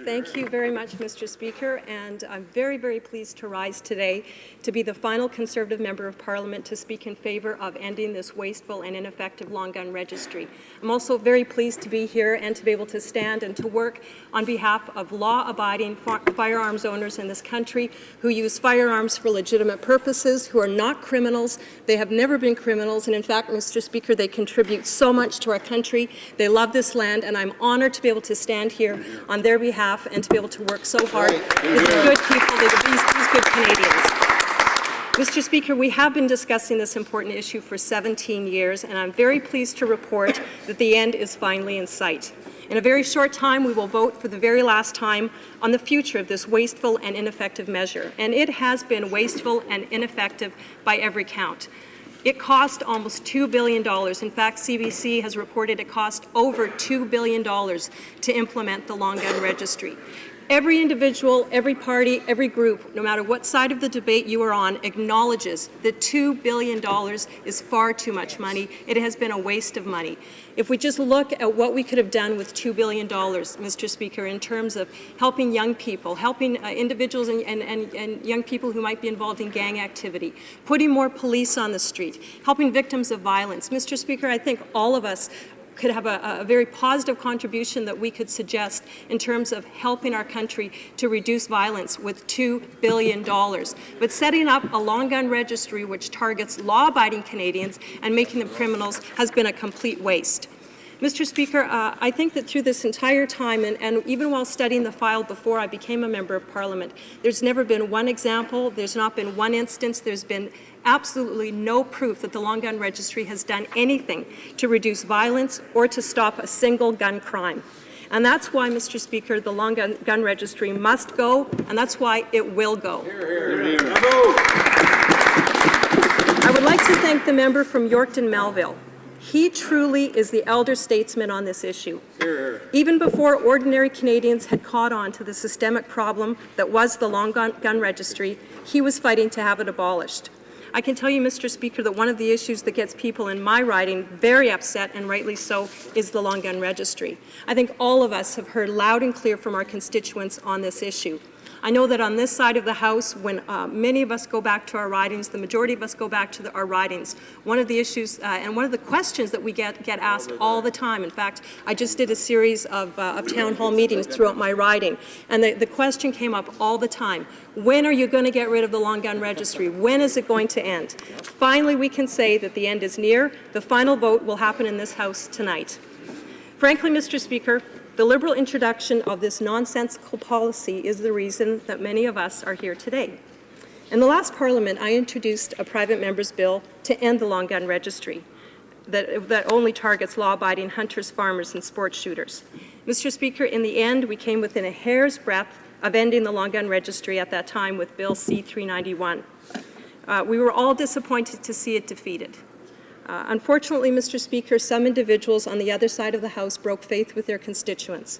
Thank you very much, Mr. Speaker, and I'm very, very pleased to rise today to be the final Conservative Member of Parliament to speak in favour of ending this wasteful and ineffective long gun registry. I'm also very pleased to be here and to be able to stand and to work on behalf of law-abiding firearms owners in this country who use firearms for legitimate purposes, who are not criminals. They have never been criminals, and in fact, Mr. Speaker, they contribute so much to our country. They love this land, and I'm honoured to be able to stand here on their behalf and to be able to work so hard with the good people, these good Canadians. Mr. Speaker, we have been discussing this important issue for 17 years, and I'm very pleased to report that the end is finally in sight. In a very short time, we will vote for the very last time on the future of this wasteful and ineffective measure, and it has been wasteful and ineffective by every count. It cost almost $2 billion. In fact, CBC has reported it cost over $2 billion to implement the long gun registry. Every individual, every party, every group, no matter what side of the debate you are on, acknowledges that $2 billion is far too much money. It has been a waste of money. If we just look at what we could have done with $2 billion, Mr. Speaker, in terms of helping young people, helping individuals and young people who might be involved in gang activity, putting more police on the street, helping victims of violence. Mr. Speaker, I think all of us could have a very positive contribution that we could suggest in terms of helping our country to reduce violence with $2 billion. But setting up a long gun registry which targets law-abiding Canadians and making them criminals has been a complete waste. Mr. Speaker, I think that through this entire time, and even while studying the file before I became a Member of Parliament, there's never been one example, there's not been one instance, there's been absolutely no proof that the long gun registry has done anything to reduce violence or to stop a single gun crime. And that's why, Mr. Speaker, the long gun registry must go, and that's why it will go. I would like to thank the member from Yorkton Melville. He truly is the elder statesman on this issue. Even before ordinary Canadians had caught on to the systemic problem that was the long gun registry, he was fighting to have it abolished. I can tell you, Mr. Speaker, that one of the issues that gets people in my riding very upset, and rightly so, is the long gun registry. I think all of us have heard loud and clear from our constituents on this issue. I know that on this side of the House, when many of us go back to our ridings, the majority of us go back to our ridings, one of the issues and one of the questions that we get asked all the time, in fact, I just did a series of town hall meetings throughout my riding, and the question came up all the time: when are you going to get rid of the long gun registry? When is it going to end? Finally, we can say that the end is near. The final vote will happen in this House tonight. Frankly, Mr. Speaker, the Liberal introduction of this nonsensical policy is the reason that many of us are here today. In the last Parliament, I introduced a private member's bill to end the long gun registry that only targets law-abiding hunters, farmers, and sports shooters. Mr. Speaker, in the end, we came within a hair's breadth of ending the long gun registry at that time with Bill C-19. We were all disappointed to see it defeated. Unfortunately, Mr. Speaker, some individuals on the other side of the House broke faith with their constituents.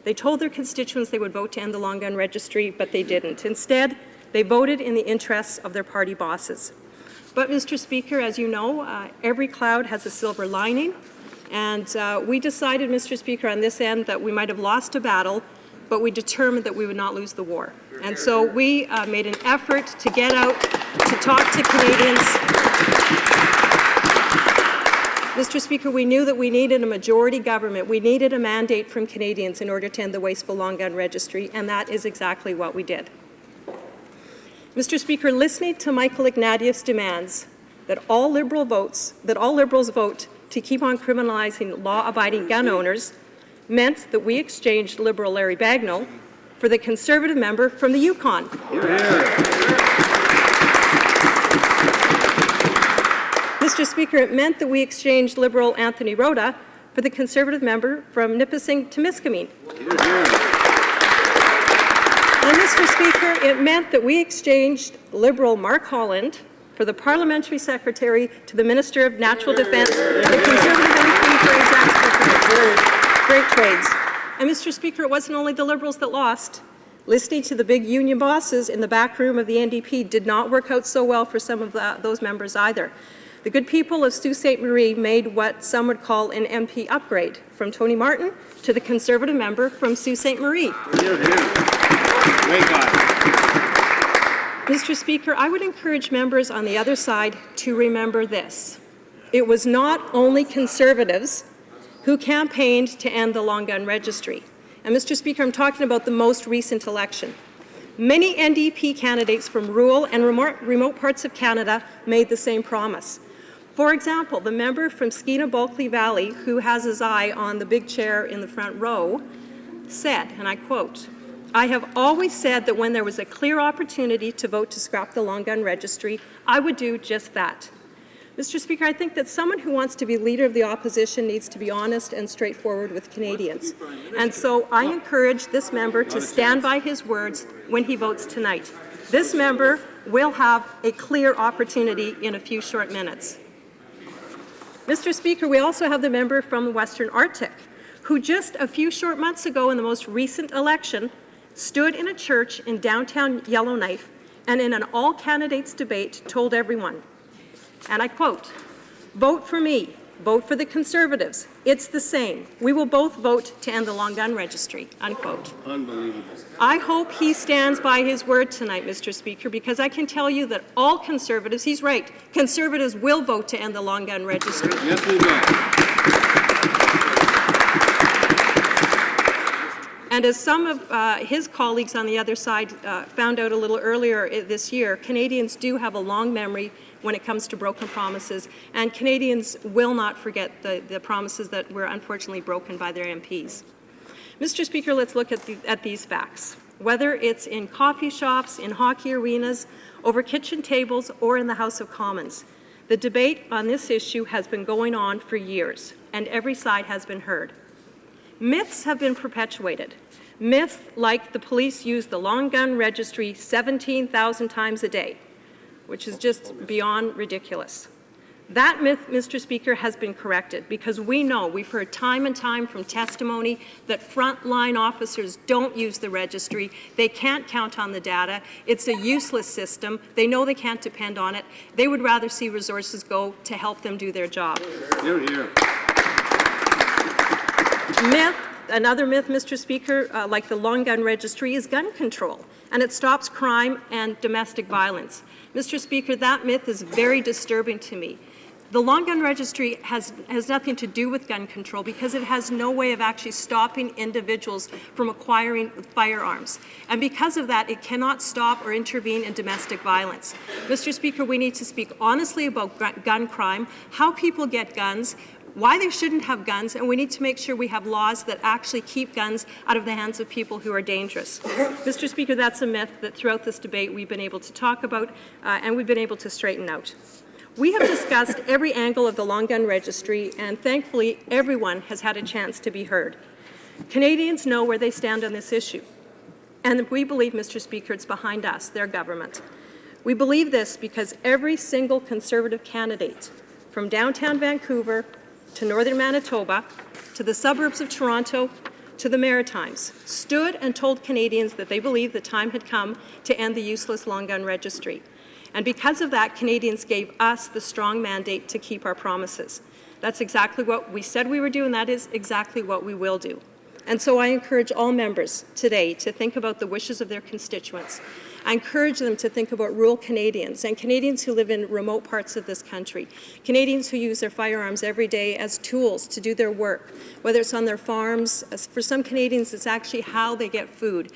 They told their constituents they would vote to end the long gun registry, but they didn't. Instead, they voted in the interests of their party bosses. But, Mr. Speaker, as you know, every cloud has a silver lining, and we decided, Mr. Speaker, on this end that we might have lost a battle, but we determined that we would not lose the war. And so we made an effort to get out, to talk to Canadians. Mr. Speaker, we knew that we needed a majority government. We needed a mandate from Canadians in order to end the wasteful long gun registry, and that is exactly what we did. Mr. Speaker, listening to Michael Ignatieff's demands that all Liberals vote to keep on criminalizing law-abiding gun owners meant that we exchanged Liberal Larry Bagnall for the Conservative member from the Yukon. Mr. Speaker, it meant that we exchanged Liberal Anthony Rota for the Conservative member from Nipissing-Temiskaming. And Mr. Speaker, it meant that we exchanged Liberal Mark Holland for the Parliamentary Secretary to the Minister of Natural Defence, the Conservative MP for his Great Trades. And Mr. Speaker, it wasn't only the Liberals that lost. Listening to the big union bosses in the back room of the NDP did not work out so well for some of those members either. The good people of Sault Ste. Marie made what some would call an MP upgrade, from Tony Martin to the Conservative member from Sault Ste. Marie. Mr. Speaker, I would encourage members on the other side to remember this. It was not only Conservatives who campaigned to end the long gun registry. And Mr. Speaker, I'm talking about the most recent election. Many NDP candidates from rural and remote parts of Canada made the same promise. For example, the member from Skeena-Bulkley Valley, who has his eye on the big chair in the front row, said, and I quote, "I have always said that when there was a clear opportunity to vote to scrap the long gun registry, I would do just that." Mr. Speaker, I think that someone who wants to be leader of the opposition needs to be honest and straightforward with Canadians. And so I encourage this member to stand by his words when he votes tonight. This member will have a clear opportunity in a few short minutes. Mr. Speaker, we also have the member from the Western Arctic, who just a few short months ago in the most recent election stood in a church in downtown Yellowknife and in an all-candidates debate told everyone, and I quote, "Vote for me, vote for the Conservatives. It's the same. We will both vote to end the long gun registry," unquote. Unbelievable. I hope he stands by his word tonight, Mr. Speaker, because I can tell you that all Conservatives, he's right, Conservatives will vote to end the long gun registry. Yes, we will. And as some of his colleagues on the other side found out a little earlier this year, Canadians do have a long memory when it comes to broken promises, and Canadians will not forget the promises that were unfortunately broken by their MPs. Mr. Speaker, let's look at these facts. Whether it's in coffee shops, in hockey arenas, over kitchen tables, or in the House of Commons, the debate on this issue has been going on for years, and every side has been heard. Myths have been perpetuated. Myths like the police use the long gun registry 17,000 times a day, which is just beyond ridiculous. That myth, Mr. Speaker, has been corrected because we know, we've heard time and time from testimony that frontline officers don't use the registry. They can't count on the data. It's a useless system. They know they can't depend on it. They would rather see resources go to help them do their job. Hear, hear. Another myth, Mr. Speaker, like the long gun registry, is gun control, and it stops crime and domestic violence. Mr. Speaker, that myth is very disturbing to me. The long gun registry has nothing to do with gun control because it has no way of actually stopping individuals from acquiring firearms. And because of that, it cannot stop or intervene in domestic violence. Mr. Speaker, we need to speak honestly about gun crime, how people get guns, why they shouldn't have guns, and we need to make sure we have laws that actually keep guns out of the hands of people who are dangerous. Mr. Speaker, that's a myth that throughout this debate we've been able to talk about and we've been able to straighten out. We have discussed every angle of the long gun registry, and thankfully everyone has had a chance to be heard. Canadians know where they stand on this issue, and we believe, Mr. Speaker, it's behind us, their government. We believe this because every single Conservative candidate, from downtown Vancouver to northern Manitoba, to the suburbs of Toronto, to the Maritimes, stood and told Canadians that they believed the time had come to end the useless long gun registry. And because of that, Canadians gave us the strong mandate to keep our promises. That's exactly what we said we would do, and that is exactly what we will do. And so I encourage all members today to think about the wishes of their constituents. I encourage them to think about rural Canadians and Canadians who live in remote parts of this country, Canadians who use their firearms every day as tools to do their work, whether it's on their farms. For some Canadians, it's actually how they get food,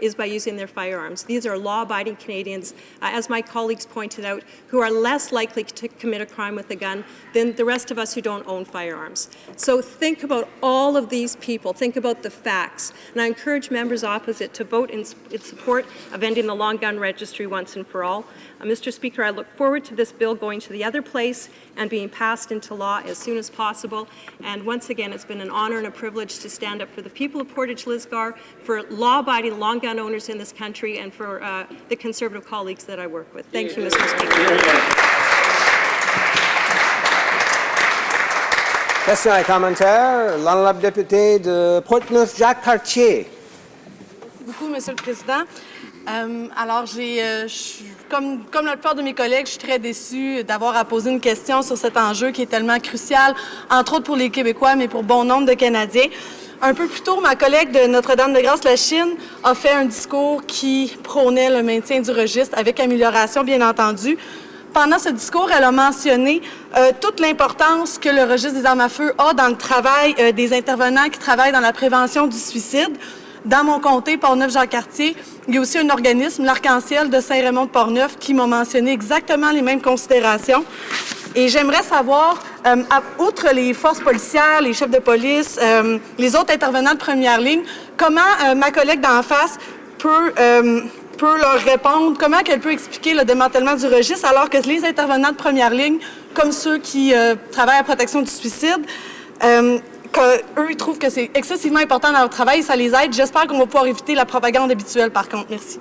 is by using their firearms. These are law-abiding Canadians, as my colleagues pointed out, who are less likely to commit a crime with a gun than the rest of us who don't own firearms. So think about all of these people. Think about the facts. And I encourage members opposite to vote in support of ending the long gun registry once and for all. Mr. Speaker, I look forward to this bill going to the other place and being passed into law as soon as possible. And once again, it's been an honor and a privilege to stand up for the people of Portage-Lisgar, for law-abiding long gun owners in this country, and for the Conservative colleagues that I work with. Thank you, Mr. Speaker. Question et commentaire. L'honorable député de Portneuf, Jacques Cartier. Merci beaucoup, Monsieur le Président. Alors, comme la plupart de mes collègues, je suis très déçue d'avoir à poser une question sur cet enjeu qui est tellement crucial, entre autres pour les Québécois, mais pour bon nombre de Canadiens. Un peu plus tôt, ma collègue de Notre-Dame-de-Grâce-la-Chine a fait un discours qui prônait le maintien du registre avec amélioration, bien entendu. Pendant ce discours, elle a mentionné toute l'importance que le registre des armes à feu a dans le travail des intervenants qui travaillent dans la prévention du suicide. Dans mon comté, Portneuf-Jacques-Cartier, il y a aussi un organisme, l'Arc-en-Ciel de Saint-Raymond-de-Portneuf, qui m'a mentionné exactement les mêmes considérations. Et j'aimerais savoir, outre les forces policières, les chefs de police, les autres intervenants de première ligne, comment ma collègue d'en face peut leur répondre, comment elle peut expliquer le démantèlement du registre alors que les intervenants de première ligne, comme ceux qui travaillent à la protection du suicide, eux, ils trouvent que c'est excessivement important dans leur travail et ça les aide. J'espère qu'on va pouvoir éviter la propagande habituelle, par contre. Merci.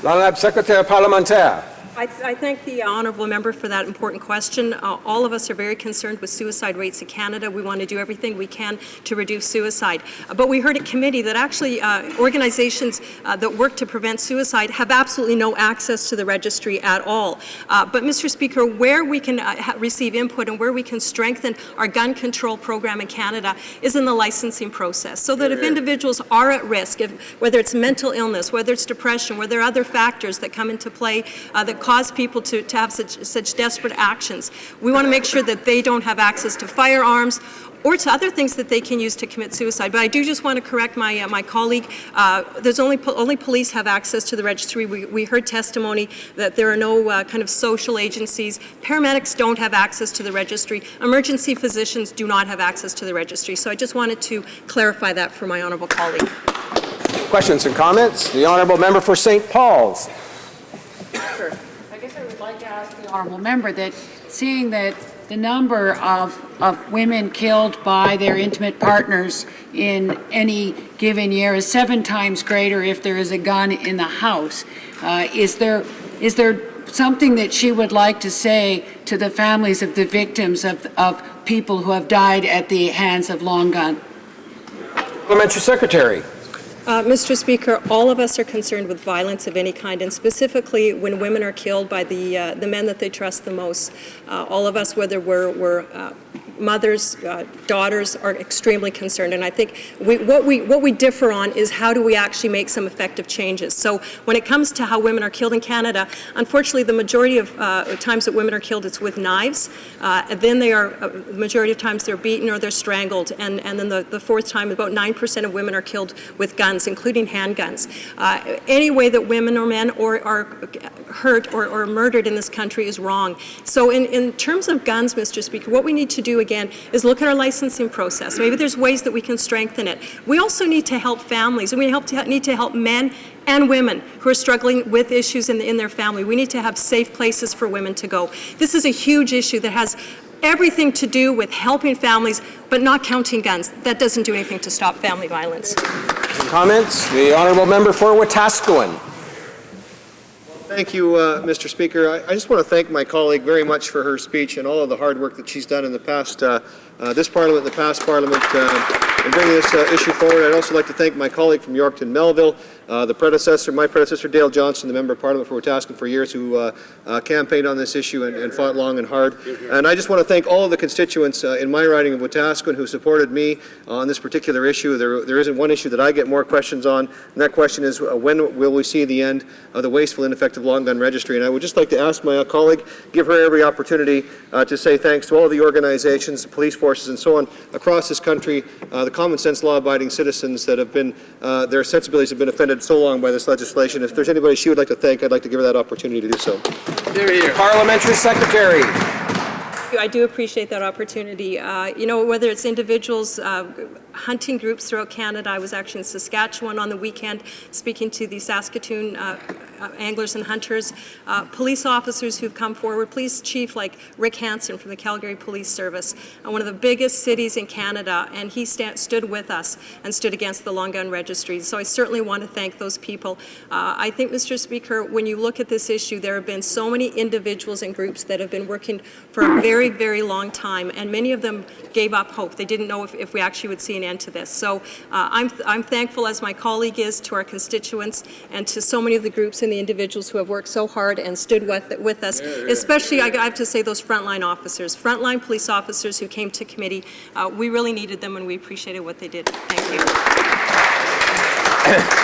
L'honorable secrétaire parlementaire. I thank the honourable member for that important question. All of us are very concerned with suicide rates in Canada. We want to do everything we can to reduce suicide. But we heard at committee that actually organizations that work to prevent suicide have absolutely no access to the registry at all. But Mr. Speaker, where we can receive input and where we can strengthen our gun control program in Canada is in the licensing process, so that if individuals are at risk, whether it's mental illness, whether it's depression, whether there are other factors that come into play that cause people to have such desperate actions, we want to make sure that they don't have access to firearms or to other things that they can use to commit suicide. But I do just want to correct my colleague. There's only police have access to the registry. We heard testimony that there are no kind of social agencies. Paramedics don't have access to the registry. Emergency physicians do not have access to the registry. So I just wanted to clarify that for my honourable colleague. Questions and comments? The honourable member for St. Paul's. Sure. I guess I would like to ask the honourable member that, seeing that the number of women killed by their intimate partners in any given year is 7 times greater if there is a gun in the house, is there something that she would like to say to the families of the victims of people who have died at the hands of long gun? Parliamentary Secretary. Mr. Speaker, all of us are concerned with violence of any kind, and specifically when women are killed by the men that they trust the most. All of us, whether we're mothers, daughters, are extremely concerned. And I think what we differ on is how do we actually make some effective changes. So when it comes to how women are killed in Canada, unfortunately, the majority of times that women are killed, it's with knives. Then the majority of times they're beaten or they're strangled. And then the fourth time, about 9% of women are killed with guns, including handguns. Any way that women or men are hurt or murdered in this country is wrong. So in terms of guns, Mr. Speaker, what we need to do again is look at our licensing process. Maybe there's ways that we can strengthen it. We also need to help families, and we need to help men and women who are struggling with issues in their family. We need to have safe places for women to go. This is a huge issue that has everything to do with helping families, but not counting guns. That doesn't do anything to stop family violence. Comments? The honourable member for Wetaskiwin. Thank you, Mr. Speaker. I just want to thank my colleague very much for her speech and all of the hard work that she's done in the past, this Parliament, the past Parliament, in bringing this issue forward. I'd also like to thank my colleague from Yorkton Melville, my predecessor Dale Johnson, the Member of Parliament for Wetaskiwin for years, who campaigned on this issue and fought long and hard. And I just want to thank all of the constituents in my riding of Wetaskiwin who supported me on this particular issue. There isn't one issue that I get more questions on, and that question is when will we see the end of the wasteful, ineffective long gun registry? And I would just like to ask my colleague, give her every opportunity to say thanks to all of the organizations, the police forces, and so on across this country, the common sense law-abiding citizens that have been, their sensibilities have been offended so long by this legislation. If there's anybody she would like to thank, I'd like to give her that opportunity to do so. Parliamentary Secretary. I do appreciate that opportunity. Whether it's individuals, hunting groups throughout Canada. I was actually in Saskatchewan on the weekend speaking to the Saskatoon anglers and hunters, police officers who've come forward, police chief like Rick Hansen from the Calgary Police Service, one of the biggest cities in Canada, and he stood with us and stood against the long gun registry. So I certainly want to thank those people. I think, Mr. Speaker, when you look at this issue, there have been so many individuals and groups that have been working for a very, very long time, and many of them gave up hope. They didn't know if we actually would see an end to this. So I'm thankful, as my colleague is, to our constituents and to so many of the groups and the individuals who have worked so hard and stood with us, especially, I have to say, those frontline officers, frontline police officers who came to committee. We really needed them, and we appreciated what they did. Thank you.